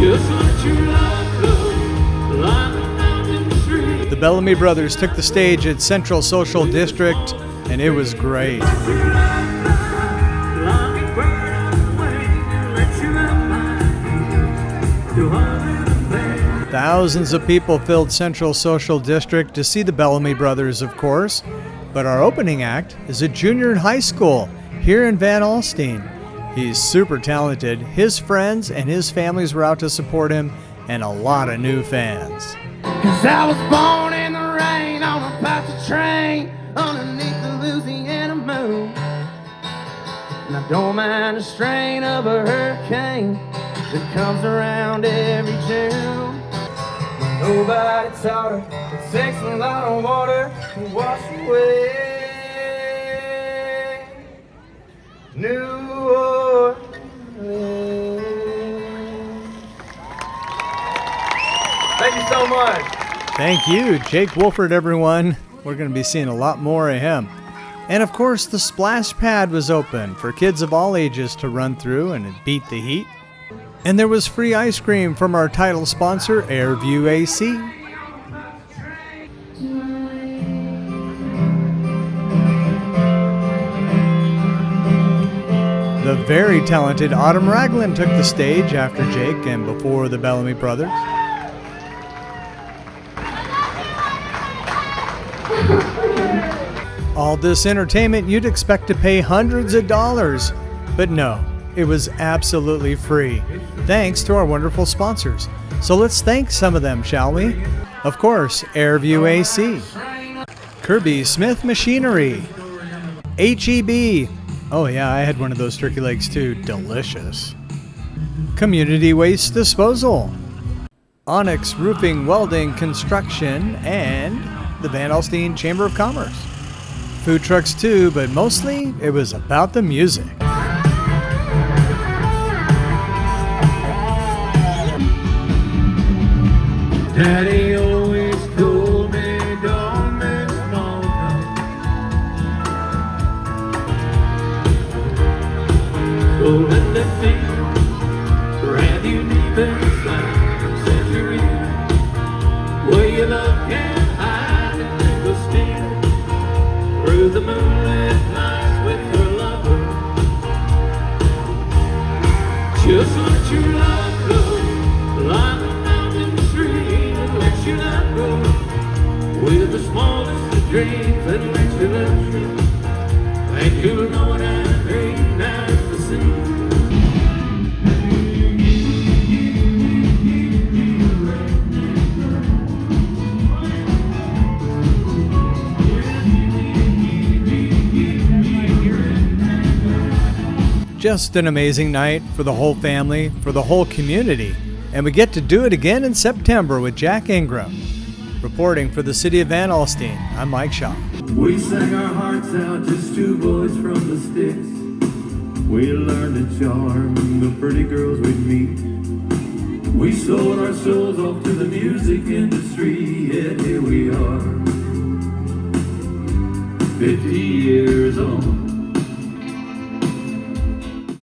Just let your love flow like a mountain stream. The Bellamy Brothers took the stage at Central Social District, and it was great. Thousands of people filled Central Social District to see the Bellamy Brothers, of course. But our opening act is a junior in high school here in Van Alstyne. He's super talented. His friends and his families were out to support him, and a lot of new fans. 'Cause I was born in the rain on a Apache train underneath the Louisiana moon. And I don't mind the strain of a hurricane that comes around every June. Nobody taught her it takes a lot of water to wash away New Orleans. Thank you so much. Thank you, Jake Wofford, everyone. We're going to be seeing a lot more of him. And of course, the splash pad was open for kids of all ages to run through and beat the heat. And there was free ice cream from our title sponsor, Airview AC. The very talented Autumn Ragland took the stage after Jake and before the Bellamy Brothers. All this entertainment you'd expect to pay hundreds of dollars, but no, it was absolutely free, thanks to our wonderful sponsors. So let's thank some of them, shall we? Of course, Airview AC, Kirby Smith Machinery, HEB. Oh yeah, I had one of those turkey legs too, delicious. Community Waste Disposal, Onyx Roofing, Welding, Construction, and the Van Alstyne Chamber of Commerce. Food trucks too, but mostly it was about the music. Daddy always told me don't make small talk. So let the fear grab you deep inside and set you in where your love can't hide and then go steal through the moonlit nights with your lover. Just let your love flow like a mountain stream and let you not go with the smallest of dreams and let you love you. And you'll know what I dream as the sea. Just an amazing night for the whole family, for the whole community. And we get to do it again in September with Jack Ingram. Reporting for the city of Van Alstyne, I'm Mike Shaw. We sang our hearts out, just two boys from the sticks. We learned to charm the pretty girls we'd meet. We sold our souls off to the music industry, yet here we are, 50 years on.